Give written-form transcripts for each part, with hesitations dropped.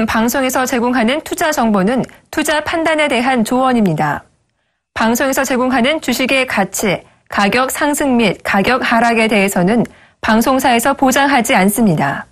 지금 방송에서 제공하는 투자 정보는 투자 판단에 대한 조언입니다. 방송에서 제공하는 주식의 가치, 가격 상승 및 가격 하락에 대해서는 방송사에서 보장하지 않습니다.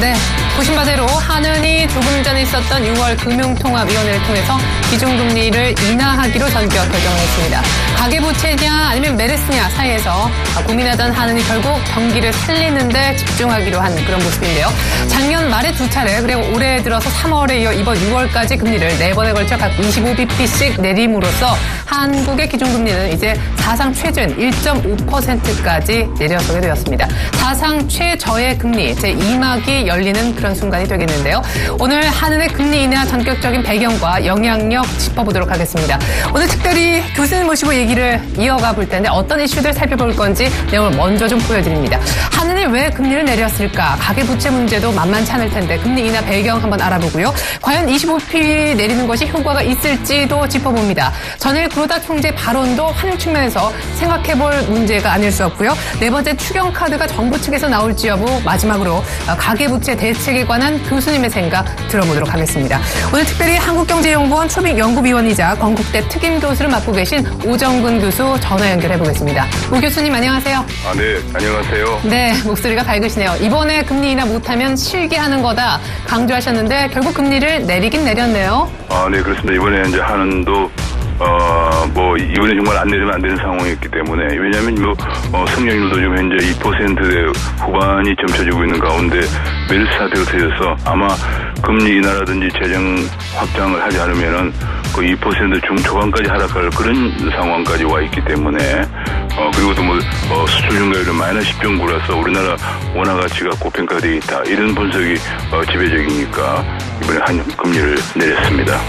네, 보신 바대로 한은이 조금 전에 있었던 6월 금융통화위원회를 통해서 기준금리를 인하하기로 전격 결정했습니다. 가계부채냐 아니면 메르스냐 사이에서 고민하던 한은이 결국 경기를 살리는데 집중하기로 한 그런 모습인데요. 작년 말에 2차례 그리고 올해 들어서 3월에 이어 이번 6월까지 금리를 4번에 걸쳐 각 25bp씩 내림으로써 한국의 기준금리는 이제 사상 최저인 1.5%까지 내려서게 되었습니다. 사상 최저의 금리 제2막이 열리는 그런 순간이 되겠는데요. 오늘 한은의 금리 인하 전격적인 배경과 영향력 짚어보도록 하겠습니다. 오늘 특별히 교수님 모시고 얘기를 이어가 볼 텐데 어떤 이슈들 살펴볼 건지 내용을 먼저 좀 보여드립니다. 한은이 왜 금리를 내렸을까? 가계부채 문제도 만만치 않을 텐데 금리 인하 배경 한번 알아보고요. 과연 25bp 내리는 것이 효과가 있을지도 짚어봅니다. 전일 구로다 총재 발언도 한 측면에서 생각해볼 문제가 아닐 수 없고요. 네 번째 추경 카드가 정부 측에서 나올지 여부 마지막으로 가계부채 대책에 관한 교수님의 생각 들어보도록 하겠습니다. 오늘 특별히 한국경제연구원 초빙연구위원이자 건국대 특임교수를 맡고 계신 오정근 교수 전화 연결해 보겠습니다. 오 교수님 안녕하세요. 네, 안녕하세요. 네, 목소리가 밝으시네요. 이번에 금리 인하 못하면 실기하는 거다 강조하셨는데 결국 금리를 내리긴 내렸네요. 네, 그렇습니다. 이번에 이제 한은도 이번에 정말 안 내리면 안 되는 상황이었기 때문에, 왜냐하면 성장률도 지금 현재 2%대 후반이 점쳐지고 있는 가운데 메르스 사태가 터져서 아마 금리 인하라든지 재정 확장을 하지 않으면은 그 2% 중초반까지 하락할 그런 상황까지 와 있기 때문에, 그리고 또 수출 증가율은 마이너스 10.9라서 우리나라 원화 가치가 고평가되어 있다. 이런 분석이 지배적이니까 이번에 한 금리를 내렸습니다.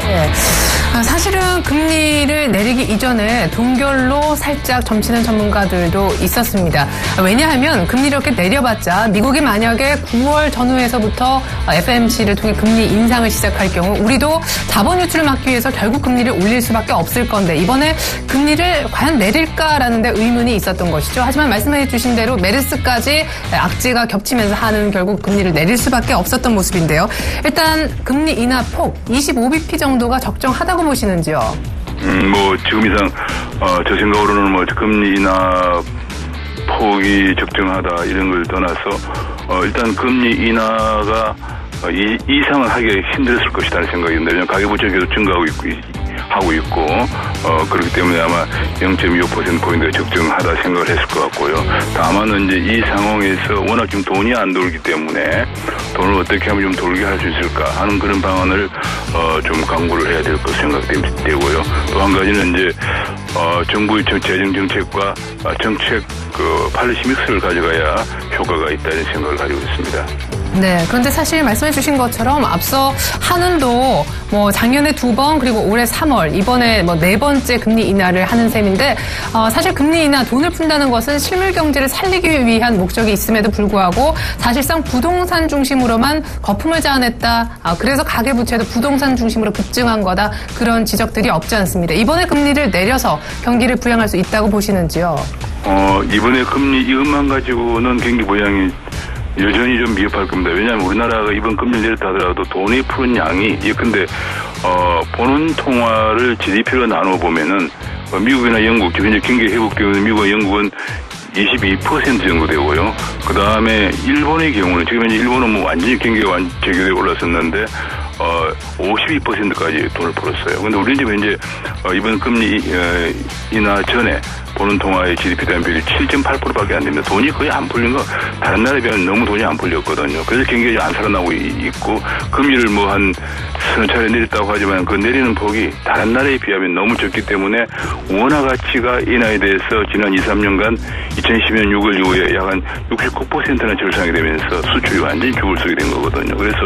네. 사실은 금리를 내리기 이전에 동결로 살짝 점치는 전문가들도 있었습니다. 왜냐하면 금리를 이렇게 내려봤자 미국이 만약에 9월 전후에서부터 FOMC를 통해 금리 인상을 시작할 경우 우리도 자본 유출을 막기 위해서 결국 금리를 올릴 수밖에 없을 건데 이번에 금리를 과연 내릴까라는 데 의문이 있었던 것이죠. 하지만 말씀해 주신 대로 메르스까지 악재가 겹치면서 하는 결국 금리를 내릴 수밖에 없었던 모습인데요. 일단 금리 인하 폭 25bp 정도가 적정하다고 보시는지요? 지금 이상 저 생각으로는 금리 인하 폭이 적정하다 이런 걸 떠나서 일단 금리 인하가 이상을 하기 힘들었을 것이라는 생각인데, 왜냐하면 가계부채가 계속 증가하고 있고 그렇기 때문에 아마 0.25%포인트가 적정하다 생각을 했을 것 같고요. 다만 이제 이 상황에서 워낙 좀 돈이 안 돌기 때문에 돈을 어떻게 하면 좀 돌게 할 수 있을까 하는 그런 방안을 좀 강구를 해야 될 것으로 생각되고요. 또 한 가지는 이제 정부의 재정 정책과 정책 팔리시 믹스를 가져가야 효과가 있다는 생각을 가지고 있습니다. 네, 그런데 사실 말씀해 주신 것처럼 앞서 한은도 작년에 2번 그리고 올해 3월 이번에 4번째 금리 인하를 하는 셈인데 사실 금리 인하 돈을 푼다는 것은 실물 경제를 살리기 위한 목적이 있음에도 불구하고 사실상 부동산 중심으로만 거품을 자아냈다. 그래서 가계부채도 부동산 중심으로 급증한 거다. 그런 지적들이 없지 않습니다. 이번에 금리를 내려서 경기를 부양할 수 있다고 보시는지요? 이번에 금리 이것만 가지고는 경기 부양이 여전히 좀 미흡할 겁니다. 왜냐하면 우리나라가 이번 금리를 내렸다 하더라도 돈이 푸는 양이 예컨대 보는 통화를 GDP로 나눠 보면은 미국이나 영국, 현재 경기 회복되는 미국과 영국은 22% 정도 되고요. 그 다음에 일본의 경우는 지금 현재 일본은 완전히 경기가 제격에 올랐었는데 52%까지 돈을 풀었어요. 근데 우리는 지금 현재 이번 금리 인하 전에 보는 통화의 GDP 대비율이 7.8%밖에 안 됩니다. 돈이 거의 안 풀린 거, 다른 나라에 비하면 너무 돈이 안 풀렸거든요. 그래서 경기가 안 살아나고 있고, 금리를 한 서너 차례 내렸다고 하지만 그 내리는 폭이 다른 나라에 비하면 너무 적기 때문에 원화 가치가 인하에 대해서 지난 2, 3년간 2010년 6월 이후에 약 한 69%나 절상이 되면서 수출이 완전히 죽을 속이 된 거거든요. 그래서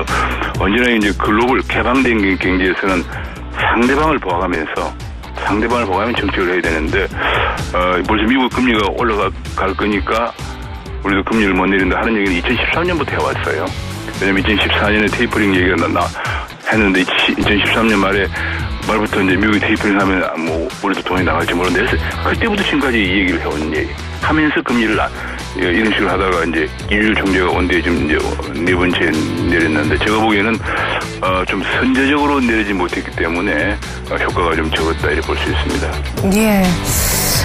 언제나 이제 글로벌 개방된 경제에서는 상대방을 보호하면서 정책을 해야 되는데 벌써 미국 금리가 올라갈 거니까 우리도 금리를 못 내린다 하는 얘기는 2013년부터 해왔어요. 왜냐면 2014년에 테이퍼링 얘기가 했는데 2013년 말부터 이제 미국이 테이퍼링 하면 뭐 우리도 돈이 나갈지 모르는데 그때부터 지금까지 이 얘기를 해온 얘기 하면서 금리를 이런 식으로 하다가 이제 이율 총재가 온데 지금 이제 네 번째 내렸는데 제가 보기에는 좀 선제적으로 내리지 못했기 때문에 효과가 좀 적었다 이렇게 볼 수 있습니다. 예.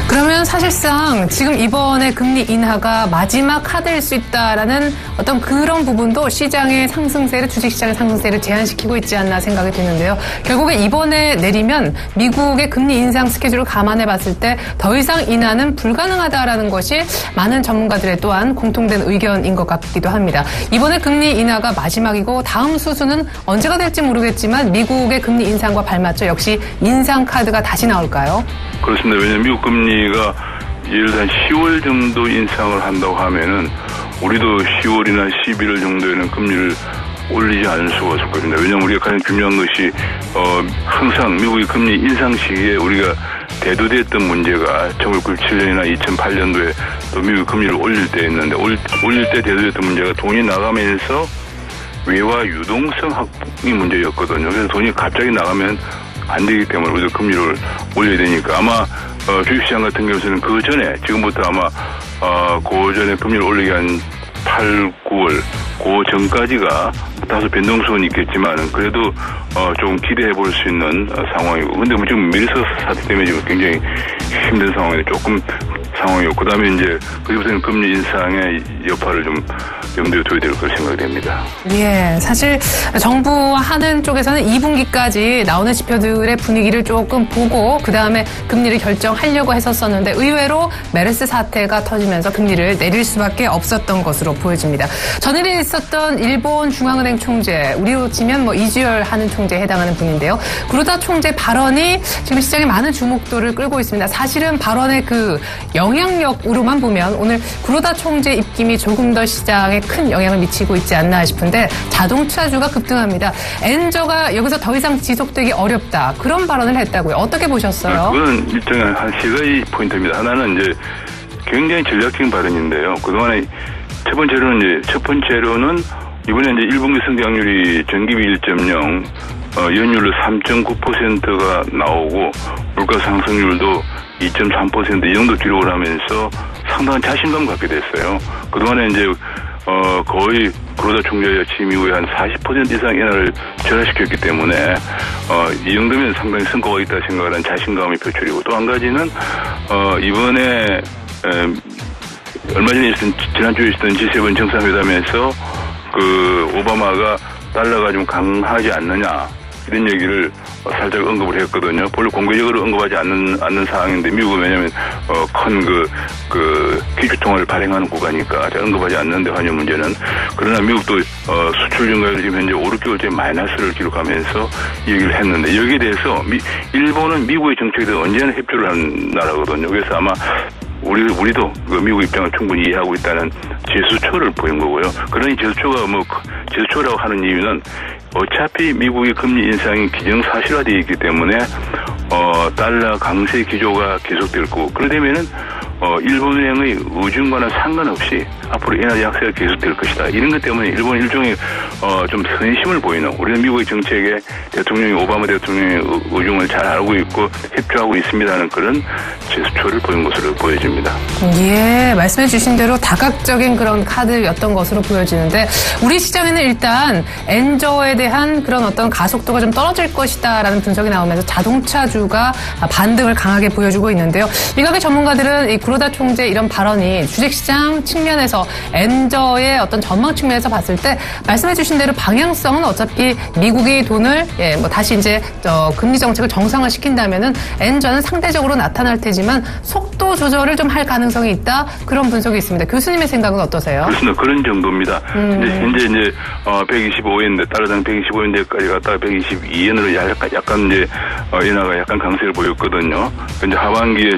그러면 사실상 지금 이번에 금리 인하가 마지막 카드일 수 있다라는 어떤 그런 부분도 시장의 상승세를 주식시장의 상승세를 제한시키고 있지 않나 생각이 드는데요. 결국에 이번에 내리면 미국의 금리 인상 스케줄을 감안해 봤을 때 더 이상 인하는 불가능하다라는 것이 많은 전문가들의 또한 공통된 의견인 것 같기도 합니다. 이번에 금리 인하가 마지막이고 다음 수순은 언제가 될지 모르겠지만 미국의 금리 인상과 발맞춰 역시 인상 카드가 다시 나올까요? 그렇습니다. 왜냐하면 미국 금리가 예를 들어 10월 정도 인상을 한다고 하면은 우리도 10월이나 11월 정도에는 금리를 올리지 않을 수가 없을 겁니다. 왜냐하면 우리가 가장 중요한 것이 항상 미국의 금리 인상 시기에 우리가 대두됐던 문제가 1997년이나 2008년도에 또 미국 금리를 올릴 때 했는데 올릴 때 대두됐던 문제가 돈이 나가면서 외화 유동성 확보이 문제였거든요. 그래서 돈이 갑자기 나가면 안 되기 때문에 우리도 금리를 올려야 되니까 아마 주식시장 같은 경우에는 그 전에 지금부터 아마 그 전에 금리를 올리기 한 8, 9월 그 전까지가 다소 변동성은 있겠지만 그래도 좀 기대해 볼 수 있는 상황이고 근데 뭐 지금 메르스 사태 때문에 지금 굉장히 힘든 상황인데 조금 상황이고 그다음에 이제 그기부터는 금리 인상의 여파를 좀 염두에 둬야 될 걸 생각이 됩니다. 예, 사실 정부 하는 쪽에서는 2분기까지 나오는 지표들의 분위기를 조금 보고 그다음에 금리를 결정하려고 했었었는데 의외로 메르스 사태가 터지면서 금리를 내릴 수밖에 없었던 것으로 보여집니다. 전일에 있었던 일본 중앙은행 총재, 우리로 치면 뭐 이주열 하는 총재에 해당하는 분인데요. 구로다 총재 발언이 지금 시장에 많은 주목도를 끌고 있습니다. 사실은 발언의 그 영향력으로만 보면 오늘 구로다 총재 입김이 조금 더 시장에 큰 영향을 미치고 있지 않나 싶은데 자동차주가 급등합니다. 엔저가 여기서 더 이상 지속되기 어렵다. 그런 발언을 했다고요. 어떻게 보셨어요? 그건 일종의 한 세 가지 포인트입니다. 하나는 이제 굉장히 전략적인 발언인데요. 그동안에 첫 번째로는 이번에 이제 1분기 성장률이 전기비 1.0, 연율로 3.9%가 나오고 물가 상승률도 2.3% 이 정도 기록을 하면서 상당한 자신감 갖게 됐어요. 그동안에 이제 거의 구로다 총재의 취임 이후에 한 40% 이상 인하를 절하시켰기 때문에 이 정도면 상당히 성과가 있다 생각하는 자신감의 표출이고 또 한 가지는 이번에 얼마 전에 지난주에 있었던 G7 정상회담에서 그 오바마가 달러가 좀 강하지 않느냐 이런 얘기를 살짝 언급을 했거든요. 별로 공개적으로 언급하지 않는 사항인데 미국은 왜냐하면 큰 기축통화를 발행하는 국가니까 언급하지 않는데 환율 문제는 그러나 미국도 수출 증가율이 지금 현재 5, 6개월째 마이너스를 기록하면서 얘기를 했는데 여기에 대해서 일본은 미국의 정책에 대해 언제나 협조를 하는 나라거든요. 그래서 아마 우리도 그 미국 입장을 충분히 이해하고 있다는 제스처를 보인 거고요. 그러니 제스처라고 하는 이유는 어차피 미국의 금리 인상이 기정사실화되어 있기 때문에 달러 강세 기조가 계속될 거고 그러려면은 일본은행의 의중과는 상관없이 앞으로 인하 약세가 계속될 것이다. 이런 것 때문에 일본은 일종의 좀 선심을 보이는 우리는 미국의 정책에 오바마 대통령의 의중을 잘 알고 있고 협조하고 있습니다는 그런 제스처를 보인 것으로 보여집니다. 예, 말씀해 주신 대로 다각적인 그런 카드였던 것으로 보여지는데 우리 시장에는 일단 엔저에 대한 그런 어떤 가속도가 좀 떨어질 것이다라는 분석이 나오면서 자동차주가 반등을 강하게 보여주고 있는데요. 일각의 전문가들은 이 구로다 총재 이런 발언이 주식시장 측면에서 엔저의 어떤 전망 측면에서 봤을 때 말씀해 주신 대로 방향성은 어차피 미국이 돈을 다시 이제 금리 정책을 정상화시킨다면은 엔저는 상대적으로 나타날 테지만 속도 조절을 좀 할 가능성이 있다 그런 분석이 있습니다. 교수님의 생각은 어떠세요? 그렇습니다. 그런 정도입니다. 현재 이제 125엔대 달러당 125엔대까지 갔다가 122엔으로 약간 이제 인하가 약간 강세를 보였거든요. 이제 하반기에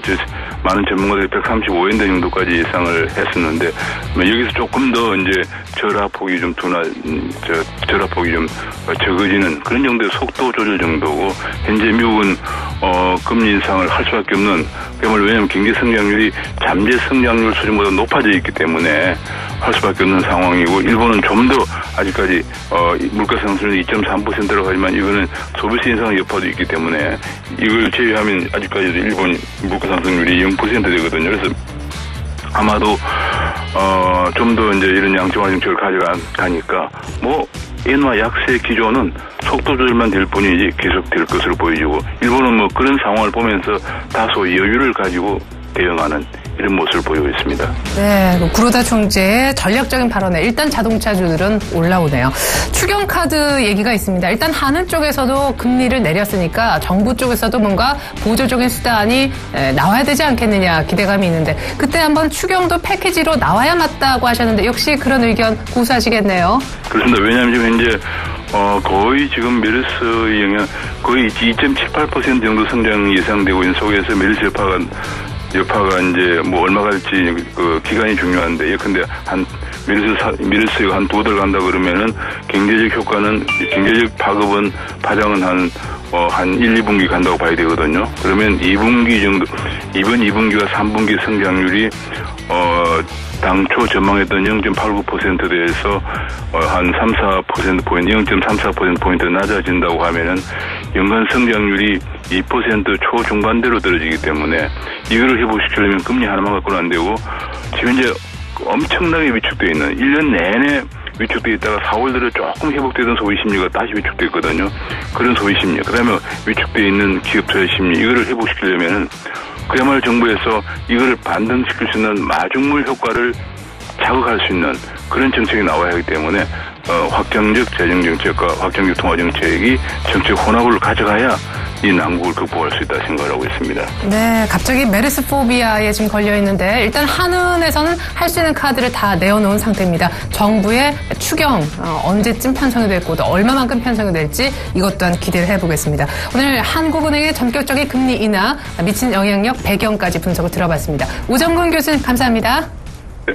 많은 전문가들이 135엔 정도까지 예상을 했었는데 여기서 조금 더 이제 절하폭이 좀 절하폭이 좀 적어지는 그런 정도의 속도 조절 정도고 현재 미국은 금리 인상을 할 수밖에 없는 왜냐하면 경제 성장률이 잠재 성장률 수준보다 높아져 있기 때문에 할 수밖에 없는 상황이고 일본은 좀 더 아직까지 물가 상승률이 2.3%라고 하지만 이거는 소비세 인상 여파도 있기 때문에 이걸 제외하면 아직까지도 일본 물가 상승률이 0% 되거든요. 그래서 아마도 좀 더 이제 이런 양적완 정책을 가져가니까 엔화 약세 기조는 속도 조절만 될 뿐이지 계속될 것으로 보여지고 일본은 그런 상황을 보면서 다소 여유를 가지고 대응하는 이런 모습을 보이고 있습니다. 네, 구로다 총재의 전략적인 발언에 일단 자동차주들은 올라오네요. 추경카드 얘기가 있습니다. 일단 한은 쪽에서도 금리를 내렸으니까 정부 쪽에서도 뭔가 보조적인 수단이 나와야 되지 않겠느냐 기대감이 있는데 그때 한번 추경도 패키지로 나와야 맞다고 하셨는데 역시 그런 의견 고수하시겠네요. 그렇습니다. 왜냐하면 지금 현재 거의 지금 메르스의 영향 거의 2.78% 정도 성장 예상되고 있는 속에서 메르스 여파가 이제 얼마 갈지 그 기간이 중요한데 예컨대 메르스가 한 2달 간다 그러면은 경제적 효과는 경제적 파장은 한 1, 2분기 간다고 봐야 되거든요. 그러면 2분기 정도 이번 2분기와 3분기 성장률이 당초 전망했던 0.89%대에서 한 3-4%포인트, 0.34%포인트 낮아진다고 하면은 연간 성장률이 2% 초중반대로 떨어지기 때문에 이거를 회복시키려면 금리 하나만 갖고는 안 되고 지금 이제 엄청나게 위축되어 있는 1년 내내 위축되어 있다가 4월 들에 조금 회복되던 소비 심리가 다시 위축되어 있거든요. 그런 소비 심리, 그다음에 위축되어 있는 기업 투자 심리 이거를 회복시키려면은 그야말로 정부에서 이거를 반등시킬 수 있는 마중물 효과를 자극할 수 있는 그런 정책이 나와야 하기 때문에 확장적 재정 정책과 확장적 통화 정책이 정책 혼합을 가져가야 이 난국을 극복할 수 있다 생각하고 있습니다. 네, 갑자기 메르스 포비아에 지금 걸려 있는데 일단 한은에서는 할 수 있는 카드를 다 내어놓은 상태입니다. 정부의 추경 언제쯤 편성이 될고 또 얼마만큼 편성이 될지 이것 또한 기대를 해보겠습니다. 오늘 한국은행의 전격적인 금리 인하 미친 영향력 배경까지 분석을 들어봤습니다. 우정근 교수님 감사합니다. 네.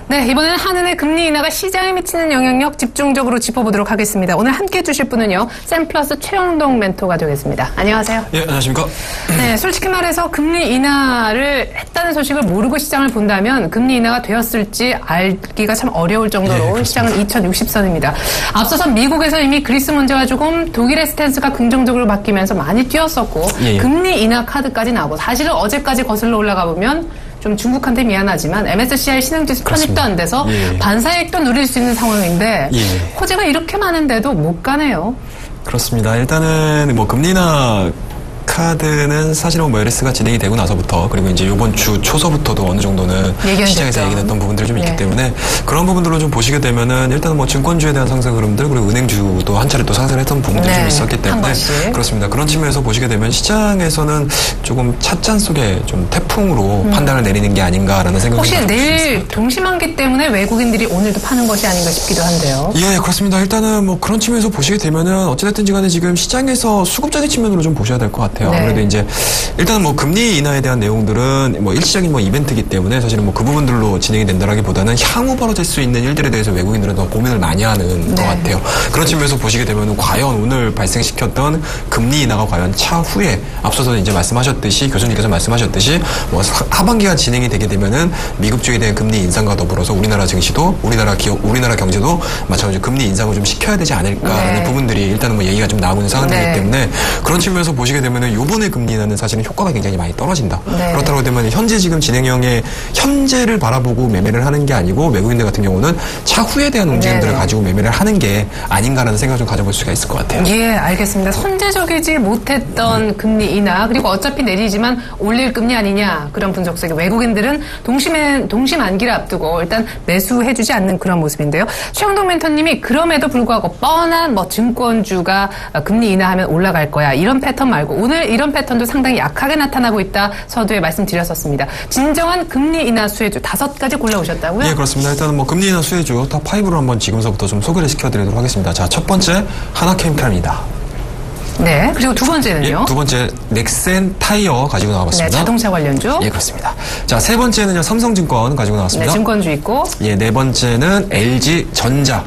네, 이번에는 한은의 금리 인하가 시장에 미치는 영향력 집중적으로 짚어보도록 하겠습니다. 오늘 함께 해주실 분은요, 샘플러스 최영동 멘토가 되겠습니다. 안녕하세요. 예, 안녕하십니까. 네, 솔직히 말해서 금리 인하를 했다는 소식을 모르고 시장을 본다면 금리 인하가 되었을지 알기가 참 어려울 정도로 시장은 2060선입니다. 앞서서 미국에서 이미 그리스 문제가 조금 독일의 스탠스가 긍정적으로 바뀌면서 많이 뛰었었고 금리 인하 카드까지 나오고 사실은 어제까지 거슬러 올라가 보면 좀 중국한테 미안하지만 MSCI 신흥지수 편입도 안 돼서 반사이익도 누릴 수 있는 상황인데 호재가 이렇게 많은데도 못 가네요. 그렇습니다. 일단은 금리 인하 카드는 사실은 메르스가 진행이 되고 나서부터 그리고 이제 이번 주 초서부터도 어느 정도는 시장에서 얘기됐던 부분들이 좀 있기 때문에 그런 부분들로 좀 보시게 되면은 일단은 증권주에 대한 상승 흐름들 그리고 은행주도 한 차례 또 상승을 했던 부분들이 좀 있었기 때문에 그렇습니다. 그런 측면에서 보시게 되면 시장에서는 조금 찻잔 속에 좀 태풍으로 판단을 내리는 게 아닌가라는 생각이 혹시 내일 동시만기 때문에 외국인들이 오늘도 파는 것이 아닌가 싶기도 한데요. 예, 그렇습니다. 일단은 그런 측면에서 보시게 되면은 어찌됐든지 간에 지금 시장에서 수급적인 측면으로 좀 보셔야 될 것 같아요. 아무래도 이제 일단은 금리 인하에 대한 내용들은 일시적인 이벤트이기 때문에 사실은 그 부분들로 진행이 된다라기보다는 향후 벌어질 수 있는 일들에 대해서 외국인들은 더 고민을 많이 하는 것 같아요. 그런 측면에서 보시게 되면 과연 오늘 발생시켰던 금리 인하가 과연 차후에 앞서서 이제 말씀하셨듯이 교수님께서 말씀하셨듯이 하반기가 진행이 되게 되면은 미국 쪽에 대한 금리 인상과 더불어서 우리나라 증시도 우리나라 기업, 우리나라 경제도 마찬가지로 금리 인상을 좀 시켜야 되지 않을까라는 부분들이 일단은 얘기가 좀 나오고 있는 상황이기 때문에 그런 측면에서 보시게 되면은 요번에 금리 인하는 사실은 효과가 굉장히 많이 떨어진다. 그렇다고 되면 현재 지금 진행형의 현재를 바라보고 매매를 하는 게 아니고 외국인들 같은 경우는 차후에 대한 움직임들을 가지고 매매를 하는 게 아닌가라는 생각을 좀 가져볼 수가 있을 것 같아요. 예, 알겠습니다. 선제적이지 못했던 금리 인하 그리고 어차피 내리지만 올릴 금리 아니냐 그런 분석 속에 외국인들은 동시만기를 앞두고 일단 매수해주지 않는 그런 모습인데요. 최영동 멘토님이 그럼에도 불구하고 뻔한 증권주가 금리 인하하면 올라갈 거야 이런 패턴 말고 오늘 오늘 이런 패턴도 상당히 약하게 나타나고 있다. 서두에 말씀드렸었습니다. 진정한 금리 인하 수혜주 5가지 골라오셨다고요? 예, 그렇습니다. 일단은 뭐 금리 인하 수혜주 top5로 한번 지금서부터 좀 소개를 시켜드리도록 하겠습니다. 자, 첫 번째 하나케미칼입니다. 네. 그리고 두 번째는요? 예, 두 번째 넥센 타이어 가지고 나와봤습니다. 네, 자동차 관련주. 예, 그렇습니다. 자, 세 번째는요, 삼성증권 가지고 나왔습니다. 네, 증권주 있고. 예, 네 번째는 LG전자.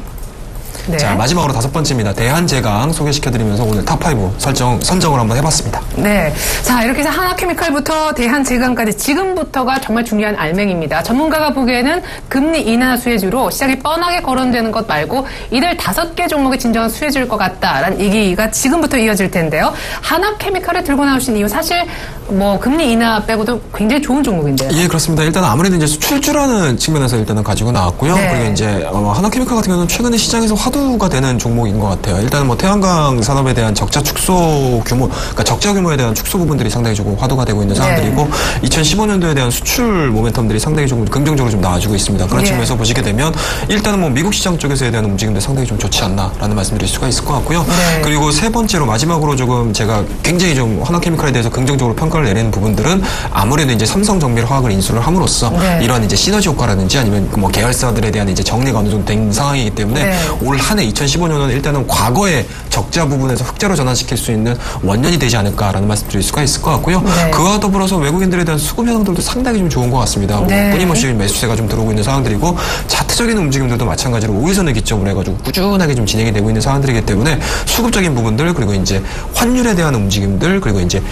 네. 자, 마지막으로 5번째입니다. 대한제강 소개시켜드리면서 오늘 탑5 선정을 한번 해봤습니다. 네. 자, 이렇게 해서 하나케미칼부터 대한제강까지 지금부터가 정말 중요한 알맹이입니다. 전문가가 보기에는 금리 인하 수혜주로 시장에 뻔하게 거론되는 것 말고 이들 5개 종목이 진정한 수혜주일 것 같다라는 얘기가 지금부터 이어질 텐데요. 하나케미칼을 들고 나오신 이유 사실 뭐 금리 인하 빼고도 굉장히 좋은 종목인데요. 예, 그렇습니다. 일단 아무래도 이제 수출주라는 측면에서 일단은 가지고 나왔고요. 네. 그리고 이제 하나케미칼 같은 경우는 최근에 시장에서 화두가 되는 종목인 것 같아요. 일단은 뭐 태양광 산업에 대한 적자 축소 규모, 그러니까 적자 규모에 대한 축소 부분들이 상당히 조금 화두가 되고 있는 상황들이고, 네. 2015년도에 대한 수출 모멘텀들이 상당히 조금 긍정적으로 좀 나와주고 있습니다. 그런 측면에서 보시게 되면 일단은 뭐 미국 시장 쪽에서에 대한 움직임도 상당히 좀 좋지 않나라는 말씀드릴 수가 있을 것 같고요. 네. 그리고 세 번째로 마지막으로 조금 제가 굉장히 좀 하나케미칼에 대해서 긍정적으로 평가를 내리는 부분들은 아무래도 이제 삼성정밀화학을 인수를 함으로써 네. 이런 이제 시너지 효과라든지 아니면 뭐 계열사들에 대한 이제 정리가 어느 정도 된 상황이기 때문에 네. 올 한 해 2015년은 일단은 과거의 적자 부분에서 흑자로 전환시킬 수 있는 원년이 되지 않을까라는 말씀드릴 수가 있을 것 같고요. 네. 그와 더불어서 외국인들에 대한 수급 현황들도 상당히 좀 좋은 것 같습니다. 네. 끊임없이 매수세가 좀 들어오고 있는 상황들이고 차트적인 움직임들도 마찬가지로 5일선을 기점으로 해가지고 꾸준하게 좀 진행이 되고 있는 상황들이기 때문에 수급적인 부분들 그리고 이제 환율에 대한 움직임들 그리고 이제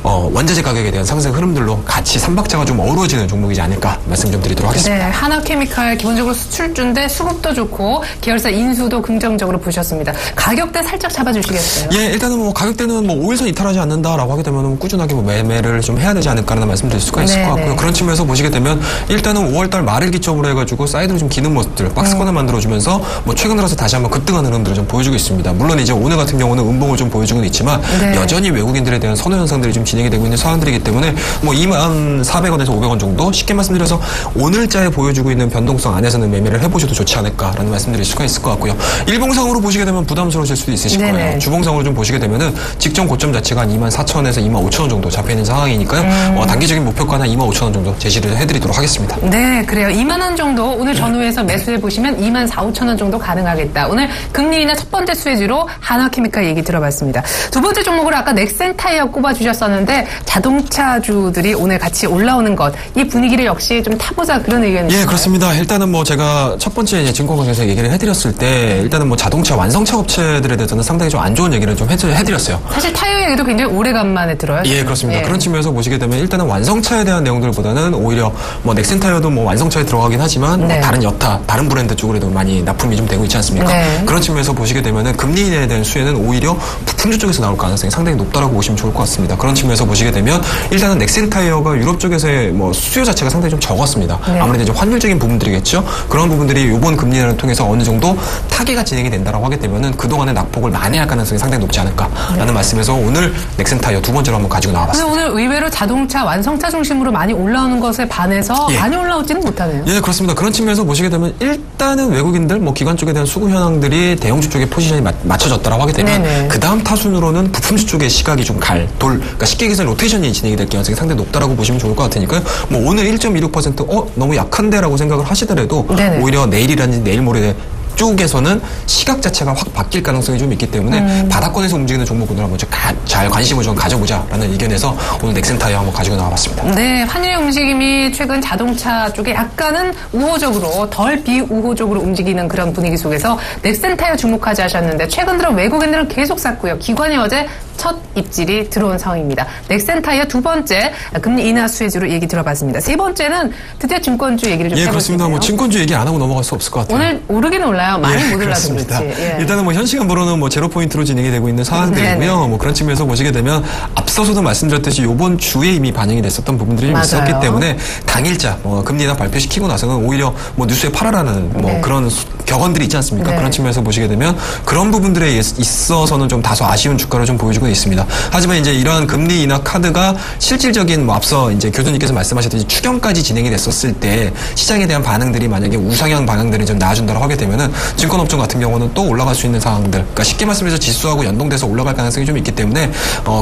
원자재 가격에 대한 상승 흐름들로 같이 삼박자가 좀 어우러지는 종목이지 않을까 말씀 좀 드리도록 하겠습니다. 네, 하나케미칼 기본적으로 수출주인데 수급도 좋고 계열사 인수도 긍정적으로 보셨습니다. 가격대 살짝 잡아주시겠어요? 예, 일단은 뭐 가격대는 뭐 5일선 이탈하지 않는다라고 하게 되면 꾸준하게 뭐 매매를 좀 해야 되지 않을까라는 말씀 드릴 수가 있을 것 같고요. 그런 측면에서 보시게 되면 일단은 5월달 말을 기점으로 해가지고 사이드로 좀 기는 모습들 박스권을 만들어주면서 뭐 최근 들어서 다시 한번 급등하는 흐름들을 좀 보여주고 있습니다. 물론 이제 오늘 같은 경우는 음봉을 좀 보여주고는 있지만 네. 여전히 외국인들에 대한 선호 현상들이 좀 진행이 되고 있는 상황들이기 때문에 뭐 24,400원에서 500원 정도 쉽게 말씀드려서 오늘자에 보여주고 있는 변동성 안에서는 매매를 해보셔도 좋지 않을까라는 말씀드릴 수가 있을 것 같고요. 일봉상으로 보시게 되면 부담스러우실 수도 있으실 네네. 거예요. 주봉상으로 좀 보시게 되면은 직전 고점 자체가 한 24,000원에서 25,000원 정도 잡혀 있는 상황이니까요. 단기적인 목표가 한 25,000원 정도 제시를 해드리도록 하겠습니다. 네, 그래요. 2만 원 정도 오늘 전후에서 매수해 보시면 24,500원 정도 가능하겠다. 오늘 금리 인하 첫 번째 수혜주로 하나케미칼 얘기 들어봤습니다. 두 번째 종목으로 아까 넥센 타이어 꼽아주셨었는데 자동차주들이 오늘 같이 올라오는 것, 이 분위기를 역시 좀 타보자 그런 의견이신가요? 예, 그렇습니다. 일단은 뭐 제가 첫 번째 이제 증권가에서 얘기를 해드렸을 때 일단은 뭐 자동차 완성차 업체들에 대해서는 상당히 좀 안 좋은 얘기를 좀 해드렸어요. 사실 타이어 얘기도 굉장히 오래간만에 들어요. 예, 그렇습니다. 예. 그런 측면에서 보시게 되면 일단은 완성차에 대한 내용들보다는 오히려 뭐 넥센 타이어도 뭐 완성차에 들어가긴 하지만 네. 뭐 다른 여타, 다른 브랜드 쪽으로도 많이 납품이 좀 되고 있지 않습니까? 네. 그런 측면에서 보시게 되면은 금리 인하에 대한 수혜는 오히려 부품주 쪽에서 나올 가능성이 상당히 높다라고 보시면 좋을 것 같습니다. 그런 측면에서 보시게 되면 일단은 넥센 타이어가 유럽 쪽에서의 뭐 수요 자체가 상당히 좀 적었습니다. 네. 아무래도 이제 환율적인 부분들이겠죠. 그런 부분들이 이번 금리 인하를 통해서 어느 정도 타개가 진행이 된다라고 하게 되면은 그동안의 낙폭을 만회할 가능성이 상당히 높지 않을까라는 말씀에서 오늘 넥센 타이어 두 번째로 한번 가지고 나와봤습니다. 근데 오늘 의외로 자동차, 완성차 중심으로 많이 올라오는 것에 반해서 예. 많이 올라오지는 못하네요. 예, 그렇습니다. 그런 측면에서 보시게 되면 일단은 외국인들, 뭐 기관 쪽에 대한 수급 현황들이 대형주 쪽에 포지션이 맞춰졌다라고 하게 되면 네네. 그 다음 타순으로는 부품주 쪽의 시각이 좀 그러니까 쉽게 얘기해서 로테이션이 진행이 될 가능성이 상당히 높다라고 보시면 좋을 것 같으니까요. 뭐 오늘 1.26% 너무 약한데라고 생각을 하시더라도 네네. 오히려 내일이라든지 내일 모레 쪽에서는 시각 자체가 확 바뀔 가능성이 좀 있기 때문에 바닥권에서 움직이는 종목군을 한번 잘 관심을 좀 가져보자라는 의견에서 오늘 넥센 타이어 한번 가지고 나와봤습니다. 네, 환율의 움직임이 최근 자동차 쪽에 약간은 우호적으로 덜 비우호적으로 움직이는 그런 분위기 속에서 넥센 타이어 주목하지 하셨는데 최근 들어 외국인들은 계속 샀고요. 기관이 어제 첫 입질이 들어온 상황입니다. 넥센 타이어 두 번째 금리 인하 수혜주로 얘기 들어봤습니다. 세 번째는 드디어 증권주 얘기를 좀 예, 해볼 그렇습니다. 텐데요. 뭐 증권주 얘기 안 하고 넘어갈 수 없을 것 같아요. 오늘 오르기는 올라요. 많이 못 올라서 그렇습니다. 그렇지. 예. 일단은 뭐 현 시간으로는 뭐 제로 포인트로 진행이 되고 있는 상황들이고요. 네네. 뭐 그런 측면에서 보시게 되면 앞서서도 말씀드렸듯이 이번 주에 이미 반영이 됐었던 부분들이 좀 맞아요. 있었기 때문에 당일자 금리 인하 발표시키고 나서는 오히려 뭐 뉴스에 팔아라는 뭐 네. 그런 격언들이 있지 않습니까? 네. 그런 측면에서 보시게 되면 그런 부분들에 있어서는 좀 다소 아쉬운 주가를 좀 보여주고 가지고 있습니다. 하지만 이제 이러한 금리 인하 카드가 실질적인 뭐 앞서 이제 교수님께서 말씀하셨듯이 추경까지 진행이 됐었을 때 시장에 대한 반응들이 만약에 우상향 반응들이 좀 나아준다고 하게 되면은 증권업종 같은 경우는 또 올라갈 수 있는 상황들, 그러니까 쉽게 말씀해서 지수하고 연동돼서 올라갈 가능성이 좀 있기 때문에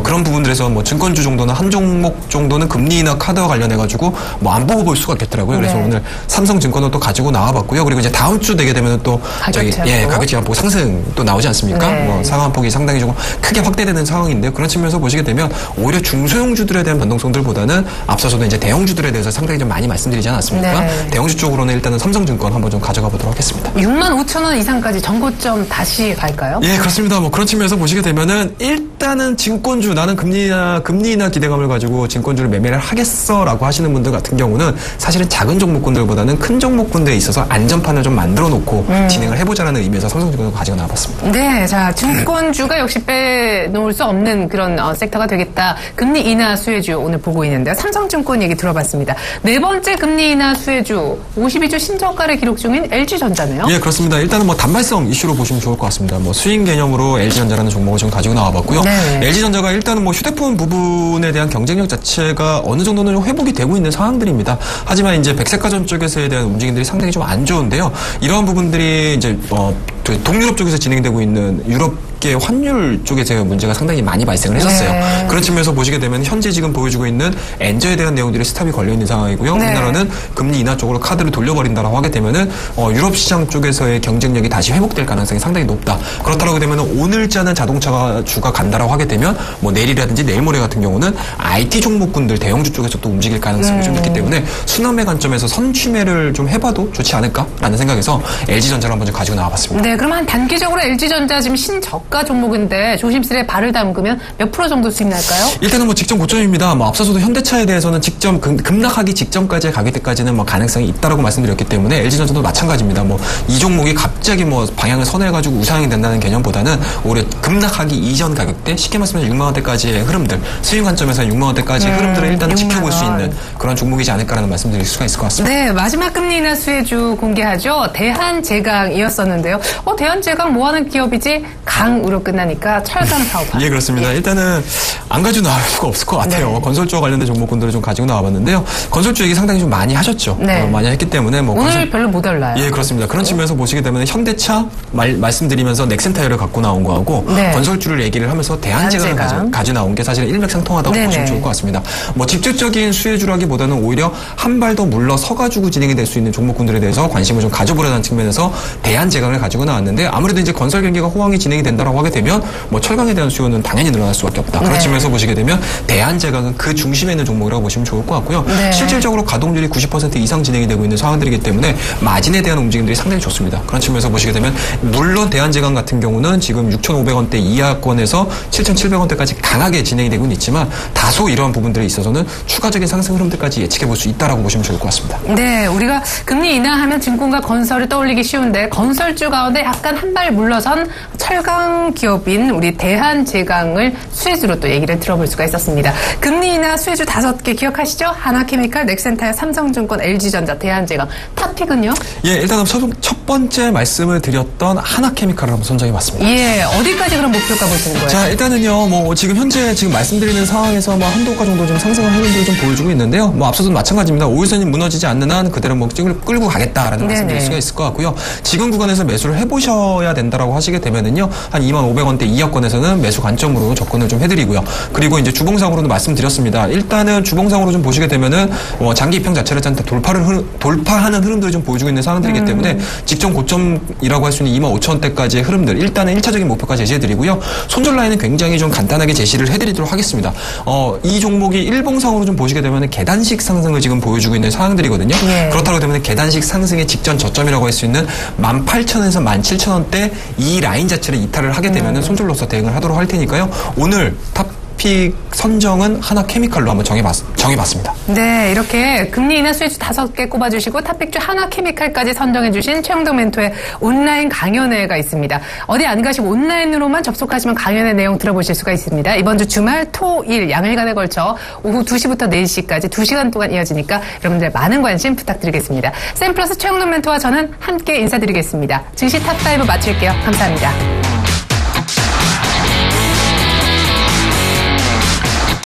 그런 부분들에서 뭐 증권주 정도는 한 종목 정도는 금리 인하 카드와 관련해 가지고 뭐 안 보고 볼 수가 없겠더라고요. 그래서 오늘 삼성증권을 또 가지고 나와봤고요. 그리고 이제 다음 주 되게 되면 또 가격 제한폭 상승 또 나오지 않습니까? 뭐 상한폭이 상당히 조금 크게 확대되는 상황인데요. 그런 측면에서 보시게 되면 오히려 중소형주들에 대한 변동성들보다는 앞서서도 이제 대형주들에 대해서 상당히 좀 많이 말씀드리지 않았습니까? 대형주 쪽으로는 일단은 삼성증권 한번 좀 가져가 보도록 하겠습니다. 65,000원 이상까지 정고점 다시 갈까요? 예, 그렇습니다. 뭐 그런 측면에서 보시게 되면은 일단은 증권주, 나는 금리 인하 기대감을 가지고 증권주를 매매를 하겠어라고 하시는 분들 같은 경우는 사실은 작은 종목군들보다는 큰 종목군들에 있어서 안전판을 좀 만들어 놓고 진행을 해보자라는 의미에서 삼성증권을 가지고 나와봤습니다. 네, 자, 증권주가 역시 빼놓을 수 없는 그런 섹터가 되겠다. 금리 인하 수혜주 오늘 보고 있는데요. 삼성증권 얘기 들어봤습니다. 네 번째 금리 인하 수혜주 52주 신저가를 기록 중인 LG전자네요. 예, 그렇습니다. 일단은 뭐 단발성 이슈로 보시면 좋을 것 같습니다. 뭐 수익 개념으로 LG전자라는 종목을 좀 가지고 나와봤고요. LG전자가 일단은 뭐 휴대폰 부분에 대한 경쟁력 자체가 어느 정도는 좀 회복이 되고 있는 상황들입니다. 하지만 이제 백색가전 쪽에서에 대한 움직임들이 상당히 좀 안 좋은데요. 이러한 부분들이 이제 동유럽 쪽에서 진행되고 있는 유럽계 환율 쪽에서 문제가 상당히 많이 발생을 했었어요. 그런 측면에서 보시게 되면 현재 지금 보여주고 있는 엔저에 대한 내용들이 스탑이 걸려 있는 상황이고요. 우리나라는 금리 인하 쪽으로 카드를 돌려버린다라고 하게 되면은 유럽 시장 쪽에서의 경쟁력이 다시 회복될 가능성이 상당히 높다. 그렇다고 되면 오늘자는 자동차 주가 간다라고 하게 되면 뭐 내일이라든지 내일 모레 같은 경우는 IT 종목군들 대형주 쪽에서 또 움직일 가능성이 좀 있기 때문에 순환매 관점에서 선취매를 좀 해봐도 좋지 않을까라는 생각에서 LG전자를 한번 좀 가지고 나와봤습니다. 네, 그러면 단기적으로 LG전자 지금 신저가 종목인데 조심스레 발을 담그면 몇 프로 정도 수익 날까요? 일단은 뭐 직전 고점입니다. 뭐 앞서서도 현대차에 대해서는 직전 급락하기 직전까지의 가격대까지는 뭐 가능성이 있다라고 말씀드렸기 때문에 LG전자도 마찬가지입니다. 뭐 이 종목이 갑자기 뭐 방향을 선회해가지고 우상향이 된다는 개념보다는 오히려 급락하기 이전 가격대, 쉽게 말씀해서 6만 원대까지의 흐름들, 수익 관점에서 6만 원대까지의 흐름들을 일단 지켜볼 수 있는 그런 종목이지 않을까라는 말씀드릴 수가 있을 것 같습니다. 네, 마지막 금리 인하 수혜주 공개하죠. 대한제강이었었는데요. 대한제강 뭐하는 기업이지? 강으로 끝나니까 철강 사업. 예, 그렇습니다. 일단은 안 가지고 나올 수가 없을 것 같아요. 건설주와 관련된 종목군들을 좀 가지고 나와봤는데요. 건설주 얘기 상당히 좀 많이 하셨죠. 많이 했기 때문에 뭐 오늘 별로 못 올라요. 예, 그렇습니다. 그런 측면에서 보시게 되면 현대차 말씀드리면서 넥센타이어를 갖고 나온 거하고 건설주를 얘기를 하면서 대한제강을 가지고 나온 게 사실 일맥상통하다고 보시면 좋을 것 같습니다. 뭐 직접적인 수혜주라기보다는 오히려 한 발 더 물러서가지고 진행이 될 수 있는 종목군들에 대해서 관심을 좀 가져보려는 측면에서 대한제강을 가지고 나왔는데 아무래도 이제 건설 경기가 호황이 진행이 된다라고 하게 되면 뭐 철강에 대한 수요는 당연히 늘어날 수밖에 없다. 그런 측면에서 보시게 되면 대한제강은 그 중심에 있는 종목이라고 보시면 좋을 것 같고요. 실질적으로 가동률이 90% 이상 진행이 되고 있는 상황들이기 때문에 마진에 대한 움직임들이 상당히 좋습니다. 그런 측면에서 보시게 되면 물론 대한제강 같은 경우는 지금 6,500원대 이하권에서 7,700원대까지 강하게 진행이 되고는 있지만 다소 이러한 부분들에 있어서는 추가적인 상승 흐름들까지 예측해 볼 수 있다라고 보시면 좋을 것 같습니다. 네, 우리가 금리 인하하면 증권과 건설을 떠올리기 쉬운데 건설주 가운데 약간 한 발 물러선 철강 기업인 우리 대한제강을 수혜주로 또 얘기를 들어볼 수가 있었습니다. 금리 인하 수혜주 5개 기억하시죠? 하나케미칼, 넥센타이어, 삼성증권, LG전자, 대한제강. 탑픽은요? 예, 일단 첫 번째 말씀을 드렸던 하나케미칼을 한번 선정해봤습니다. 예, 어디까지 그럼 목표가 보시는 거예요? 자, 일단은요, 뭐 지금 현재 말씀드리는 상황에서 뭐 한도가 정도 좀 상승을 흐름들을 좀 보여주고 있는데요. 뭐 앞서도 마찬가지입니다. 5일선이 무너지지 않는 한 그대로 뭐 끌고 가겠다라는 말씀드릴 수가 있을 것 같고요. 지금 구간에서 매수를 해보셔야 된다라고 하시게 되면은요, 한 2,500원대 이하권에서는 매수 관점으로 접근을 좀 해드리고요. 그리고 이제 주봉상으로도 말씀드렸습니다. 일단은 주봉상으로 좀 보시게 되면은 장기 입형 자체를 돌파하는 흐름들을 좀 보여주고 있는 상황들이기 때문에 직전 고점이라고 할 수 있는 25,000원대까지의 흐름들, 일단은 1차적인 목표까지 제시해드리고요. 손절 라인은 굉장히 좀 간단하게 제시를 해드리도록 하겠습니다. 이 종목이 일봉상으로 좀 보시게 되면 계단식 상승을 지금 보여주고 있는 상황들이거든요. 그렇다고 되면 계단식 상승의 직전 저점이라고 할 수 있는 18,000원에서 17,000원대 이 라인 자체를 이탈을 하게 되면 손절로서 대응을 하도록 할 테니까요. 오늘 탑픽 선정은 하나케미칼로 한번 정해봤습니다. 네, 이렇게 금리 인하 수혜주 5개 꼽아주시고 탑픽주 하나케미칼까지 선정해주신 최영동 멘토의 온라인 강연회가 있습니다. 어디 안 가시고 온라인으로만 접속하시면 강연회 내용 들어보실 수가 있습니다. 이번 주 주말, 토, 일 양일간에 걸쳐 오후 2시부터 4시까지 2시간 동안 이어지니까 여러분들 많은 관심 부탁드리겠습니다. 샘플러스 최영동 멘토와 저는 함께 인사드리겠습니다. 증시 탑5 마칠게요. 감사합니다.